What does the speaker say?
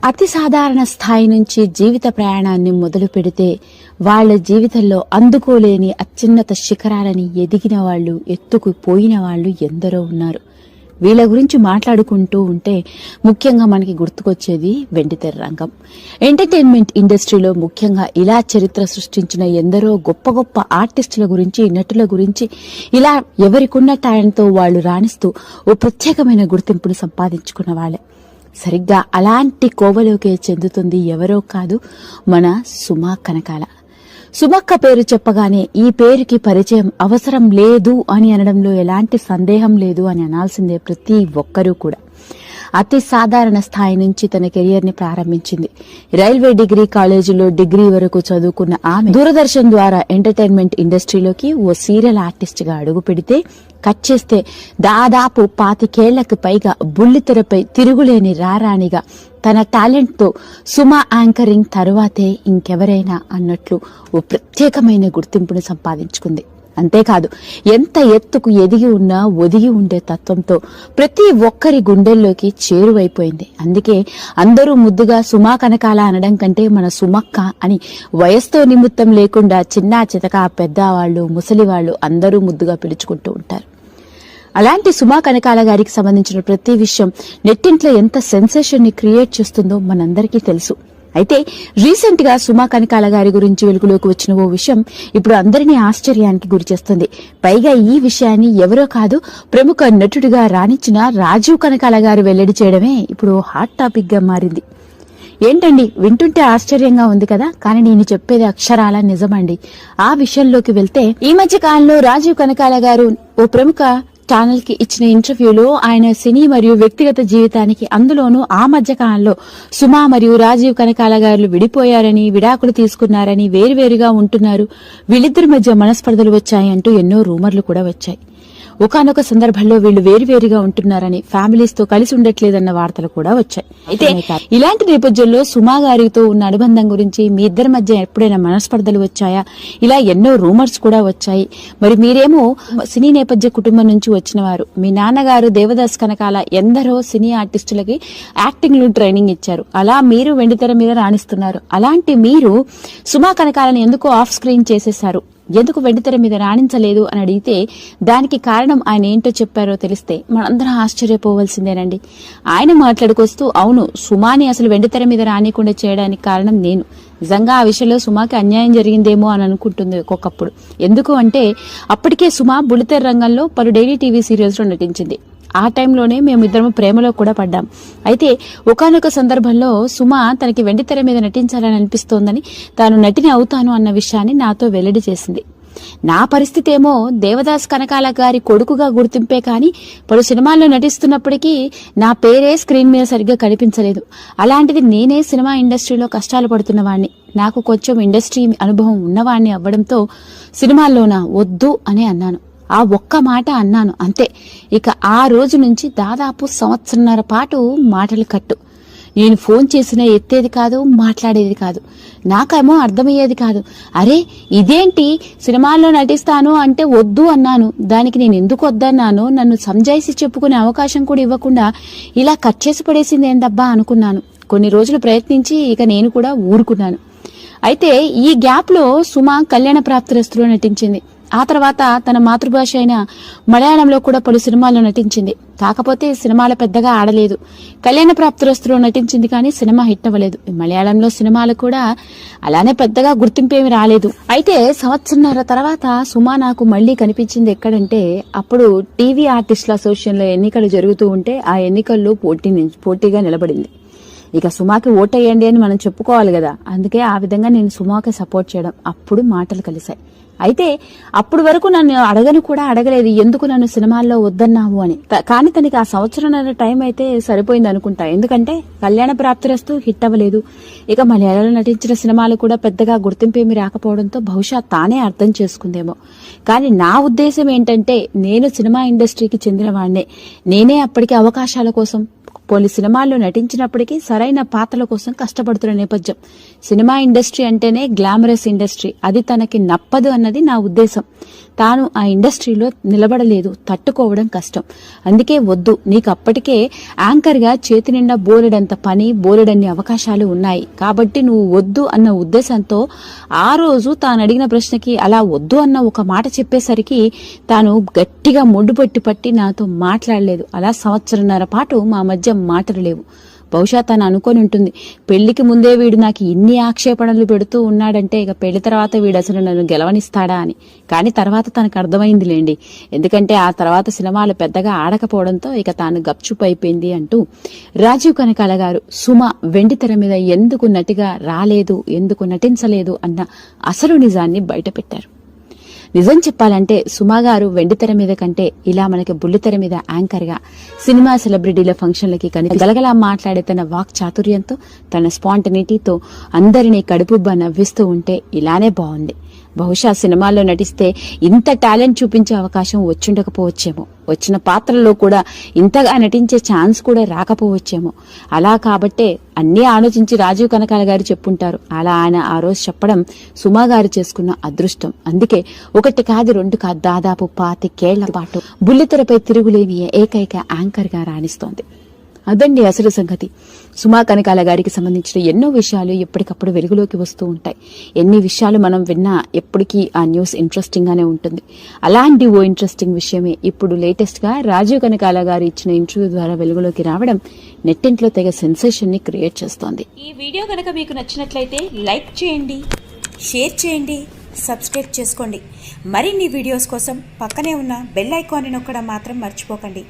అతి సాధారణ స్థాయి నుంచి జీవిత ప్రయాణాన్ని మొదలు పెడితే వాళ్ల జీవితంలో అందుకోలేని అత్యున్నత శిఖరాలని ఎదిగిన వాళ్ళు, ఎత్తుకు పోయిన వాళ్ళు ఎందరో ఉన్నారు. వీళ్ళ గురించి మాట్లాడుకుంటూ ఉంటే ముఖ్యంగా మనకి గుర్తుకొచ్చేది వెండితెర రంగం. ఎంటర్టైన్మెంట్ ఇండస్ట్రీలో ముఖ్యంగా ఇలా చరిత్ర సృష్టించిన ఎందరో గొప్ప గొప్ప ఆర్టిస్టుల గురించి, నటుల గురించి ఇలా ఎవరికున్న టాలెంట్తో వాళ్ళు రాణిస్తూ ఓ ప్రత్యేకమైన గుర్తింపును సంపాదించుకున్న వాళ్ళే. సరిగ్గా అలాంటి కోవలోకే చెందుతుంది ఎవరో కాదు, మన సుమా కనకాల. సుమక్క పేరు చెప్పగానే ఈ పేరుకి పరిచయం అవసరం లేదు అని అనడంలో ఎలాంటి సందేహం లేదు అని అనాల్సిందే ప్రతి ఒక్కరూ కూడా. అతి సాధారణ స్థాయి నుంచి తన కెరియర్ ని ప్రారంభించింది. రైల్వే డిగ్రీ కాలేజీలో డిగ్రీ వరకు చదువుకున్న ఆమె దూరదర్శన్ ద్వారా ఎంటర్టైన్మెంట్ ఇండస్ట్రీలోకి ఓ సీరియల్ ఆర్టిస్ట్ గా అడుగు పెడితే కట్ చేస్తే దాదాపు 25 ఏళ్లకు పైగా బుల్లితెరపై తిరుగులేని రారాణిగా తన టాలెంట్ తో సుమా యాంకరింగ్ తరువాతే ఇంకెవరైనా అన్నట్లు ఓ ప్రత్యేకమైన గుర్తింపును సంపాదించుకుంది. అంతేకాదు, ఎంత ఎత్తుకు ఎదిగి ఉన్నా ఒదిగి ఉండే తత్వంతో ప్రతి ఒక్కరి గుండెల్లోకి చేరువైపోయింది. అందుకే అందరూ ముద్దుగా సుమా కనకాల అనడం కంటే మన సుమక్క అని వయస్సుతో నిమిత్తం లేకుండా చిన్నా చితక పెద్దవాళ్లు, ముసలివాళ్లు అందరూ ముద్దుగా పిలుచుకుంటూ ఉంటారు. అలాంటి సుమా కనకాల గారికి సంబంధించిన ప్రతి విషయం నెట్టింట్లో ఎంత సెన్సేషన్ ని క్రియేట్ చేస్తుందో మనందరికీ తెలుసు. అయితే రీసెంట్ గా సుమా కనకాల గారి గురించి వెలుగులోకి వచ్చిన ఓ విషయం ఇప్పుడు అందరినీ ఆశ్చర్యానికి గురిచేస్తుంది. పైగా ఈ విషయాన్ని ఎవరో కాదు, ప్రముఖ నటుడిగా రాణించిన రాజీవ్ కనకాల గారు వెల్లడి చేయడమే ఇప్పుడు హాట్ టాపిక్ గా మారింది. ఏంటండి, వింటుంటే ఆశ్చర్యంగా ఉంది కదా, కానీ నేను చెప్పేది అక్షరాల నిజమండి. ఆ విషయంలోకి వెళ్తే ఈ మధ్య కాలంలో రాజీవ్ కనకాల గారు ఓ ప్రముఖ ఛానల్ కి ఇచ్చిన ఇంటర్వ్యూలో ఆయన సినీ మరియు వ్యక్తిగత జీవితానికి, అందులోనూ ఆ మధ్య కాలంలో సుమా మరియు రాజీవ్ కనకాల గారు విడిపోయారని, విడాకులు తీసుకున్నారని, వేరువేరుగా ఉంటున్నారు, వీళ్ళిద్దరి మధ్య మనస్పర్ధలు వచ్చాయంటూ ఎన్నో రూమర్లు కూడా వచ్చాయి. ఒకానొక సందర్భంలో వీళ్లు వేరువేరుగా ఉంటున్నారని, ఫ్యామిలీస్ తో కలిసి ఉండట్లేదన్న వార్తలు కూడా వచ్చాయి. అయితే ఇలాంటి నేపథ్యంలో సుమా గారితో ఉన్న అనుబంధం గురించి, మీ ఇద్దరి మధ్య ఎప్పుడైనా మనస్పర్ధలు వచ్చాయా, ఇలా ఎన్నో రూమర్స్ కూడా వచ్చాయి. మరి మీరేమో సినీ నేపథ్య కుటుంబం నుంచి వచ్చిన వారు, మీ నాన్నగారు దేవదాస్ కనకాల ఎందరో సినీ ఆర్టిస్టులకి యాక్టింగ్ లో ట్రైనింగ్ ఇచ్చారు. అలా మీరు వెండితెర మీద రాణిస్తున్నారు. అలాంటి మీరు సుమా కనకాలను ఎందుకు ఆఫ్ స్క్రీన్ చేసేశారు, ఎందుకు వెండితెర మీద రాణించలేదు అని అడిగితే దానికి కారణం ఆయన ఏంటో చెప్పారో తెలిస్తే మనందరం ఆశ్చర్యపోవలసిందేనండి. ఆయన మాట్లాడుకొస్తూ, అవును, సుమాని అసలు వెండితెర మీద రానికుండా చేయడానికి కారణం నేను. నిజంగా ఆ విషయంలో సుమాకి అన్యాయం జరిగిందేమో అని అనుకుంటుంది ఒక్కొక్కప్పుడు. ఎందుకు అంటే అప్పటికే సుమా బుల్లితెర రంగంలో పలు డైలీ టీవీ సీరియల్స్ లో నటించింది. ఆ టైంలోనే మేమిద్దరం ప్రేమలో కూడా పడ్డాం. అయితే ఒకానొక సందర్భంలో సుమా తనకి వెండితెర మీద నటించాలని అనిపిస్తోందని, తాను నటిని అవుతాను అన్న విషయాన్ని నాతో వెల్లడి చేసింది. నా పరిస్థితి ఏమో దేవదాస్ కనకాల గారి కొడుకుగా గుర్తింపే కానీ పలు సినిమాల్లో నటిస్తున్నప్పటికీ నా పేరే స్క్రీన్ మీద సరిగ్గా కనిపించలేదు. అలాంటిది నేనే సినిమా ఇండస్ట్రీలో కష్టాలు పడుతున్నవాణ్ణి, నాకు కొంచెం ఇండస్ట్రీ అనుభవం ఉన్నవాణ్ణి అవ్వడంతో సినిమాల్లోనా వద్దు అని అన్నాను. ఆ ఒక్క మాట అన్నాను అంతే. ఇక ఆ రోజు నుంచి దాదాపు 1.5 సంవత్సరాల పాటు మాటలు కట్టు. నేను ఫోన్ చేసినా ఎత్తేది కాదు, మాట్లాడేది కాదు. నాకేమో అర్థమయ్యేది కాదు. అరే ఇదేంటి, సినిమాల్లో నటిస్తాను అంటే వద్దు అన్నాను, దానికి నేను ఎందుకు వద్దన్నానో నన్ను సంజాయిసి చెప్పుకునే అవకాశం కూడా ఇవ్వకుండా ఇలా కట్ చేసి పడేసింది ఏందబ్బా అనుకున్నాను. కొన్ని రోజులు ప్రయత్నించి ఇక నేను కూడా ఊరుకున్నాను. అయితే ఈ గ్యాప్ లో సుమా కళ్యాణ ప్రాప్తిరస్తులో నటించింది. ఆ తర్వాత తన మాతృభాష అయిన మలయాళంలో కూడా పలు సినిమాల్లో నటించింది. కాకపోతే సినిమాలు పెద్దగా ఆడలేదు. కళ్యాణ ప్రాప్తిరస్తులో నటించింది కానీ సినిమా హిట్ అవ్వలేదు. మలయాళంలో సినిమాలు కూడా అలానే పెద్దగా గుర్తింపేమి రాలేదు. అయితే 1.5 సంవత్సరాల తర్వాత సుమా నాకు మళ్లీ కనిపించింది ఎక్కడంటే, అప్పుడు టీవీ ఆర్టిస్టుల అసోసియేషన్ లో ఎన్నికలు జరుగుతూ ఉంటే ఆ ఎన్నికల్లో పోటీగా నిలబడింది. ఇక సుమాకి ఓటేయండి అని మనం చెప్పుకోవాలి కదా, అందుకే ఆ విధంగా నేను సుమాకి సపోర్ట్ చేయడం. అప్పుడు మాటలు కలిశాయి. అయితే అప్పుడు వరకు నన్ను అడగలేదు, ఎందుకు నన్ను సినిమాల్లో వద్దన్నావు అని. కానీ తనకి ఆ 1.5 సంవత్సరాల టైం అయితే సరిపోయింది అనుకుంటా. ఎందుకంటే కళ్యాణ ప్రాప్తిరస్తు హిట్ అవ్వలేదు. ఇక మలయాళంలో నటించిన సినిమాలు కూడా పెద్దగా గుర్తింపేమి రాకపోవడంతో బహుశా తానే అర్థం చేసుకుందేమో. కానీ నా ఉద్దేశం ఏంటంటే, నేను సినిమా ఇండస్ట్రీకి చెందిన వాడినే. నేనే అప్పటికి అవకాశాల కోసం పోలి సినిమాల్లో నటించినప్పటికీ సరైన పాత్రల కోసం కష్టపడుతున్న నేపథ్యం. సినిమా ఇండస్ట్రీ అంటేనే గ్లామరస్ ఇండస్ట్రీ, అది తనకి నప్పదు అన్నది నా ఉద్దేశం. తాను ఆ ఇండస్ట్రీలో నిలబడలేదు, తట్టుకోవడం కష్టం. అందుకే వద్దు, నీకు అప్పటికే యాంకర్గా చేతి నిండా బోలెడంత పని, బోలెడన్ని అవకాశాలు ఉన్నాయి కాబట్టి నువ్వు వద్దు అన్న ఉద్దేశంతో ఆ రోజు తాను అడిగిన ప్రశ్నకి అలా వద్దు అన్న ఒక మాట చెప్పేసరికి తాను గట్టిగా పట్టి నాతో మాట్లాడలేదు. అలా 1.5 సంవత్సరాల పాటు మా మధ్య మాటలు లేవు. బహుశా తను అనుకొని ఉంటుంది, పెళ్లికి ముందే వీడు నాకు ఇన్ని ఆక్షేపణలు పెడుతూ ఉన్నాడంటే ఇక పెళ్లి తర్వాత వీడు అసలు నన్ను గెలవనిస్తాడా అని. కానీ తర్వాత తనకు అర్థమైందిలేండి, ఎందుకంటే ఆ తర్వాత సినిమాలు పెద్దగా ఆడకపోవడంతో ఇక తాను గప్చుప్ అయిపోయింది అంటూ రాజీవ్ కనకాల గారు సుమ వెండితెర మీద ఎందుకు నటిగా రాలేదు, ఎందుకు నటించలేదు అన్న అసలు నిజాన్ని బయటపెట్టారు. నిజం చెప్పాలంటే సుమా గారు వెండితెర మీద కంటే ఇలా మనకి బుల్లితెర మీద యాంకర్ గా సినిమా సెలబ్రిటీల ఫంక్షన్లకి గలగలా మాట్లాడే తన వాక్ చాతుర్యంతో, తన స్పాంటనిటీతో అందరినీ కడుపుబ్బా నవ్విస్తూ ఉంటే ఇలానే బాగుంది. బహుశా సినిమాల్లో నటిస్తే ఇంత టాలెంట్ చూపించే అవకాశం వచ్చుండకపోవచ్చేమో, వచ్చిన పాత్రల్లో కూడా ఇంతగా నటించే ఛాన్స్ కూడా రాకపోవచ్చేమో. అలా కాబట్టే అన్నీ ఆలోచించి రాజీవ్ కనకాల గారు చెప్పుంటారు. అలా ఆయన ఆ రోజు చెప్పడం సుమా గారు చేసుకున్న అదృష్టం. అందుకే 1 కాదు 2 కాదు దాదాపు 25 ఏళ్ల పాటు బుల్లితెరపై తిరుగులేని ఏకైక యాంకర్ గా రాణిస్తోంది. అదండి అసలు సంగతి. సుమా కనకాల గారికి సంబంధించిన ఎన్నో విషయాలు ఎప్పటికప్పుడు వెలుగులోకి వస్తూ ఉంటాయి. ఎన్ని విషయాలు మనం విన్నా ఎప్పటికీ ఆ న్యూస్ ఇంట్రెస్టింగ్ గానే ఉంటుంది. అలాంటి ఓ ఇంట్రెస్టింగ్ విషయమే ఇప్పుడు లేటెస్ట్ గా రాజీవ్ కనకాల గారు ఇచ్చిన ఇంటర్వ్యూ ద్వారా వెలుగులోకి రావడం నెట్టింట్లో తెగ సెన్సేషన్ ని క్రియేట్ చేస్తోంది. ఈ వీడియో కనుక మీకు నచ్చినట్లయితే లైక్ చేయండి, షేర్ చేయండి, సబ్స్క్రైబ్ చేసుకోండి. మరిన్ని వీడియోస్ కోసం పక్కనే ఉన్న బెల్ ఐకాన్ని నొక్కడం మాత్రం మర్చిపోకండి.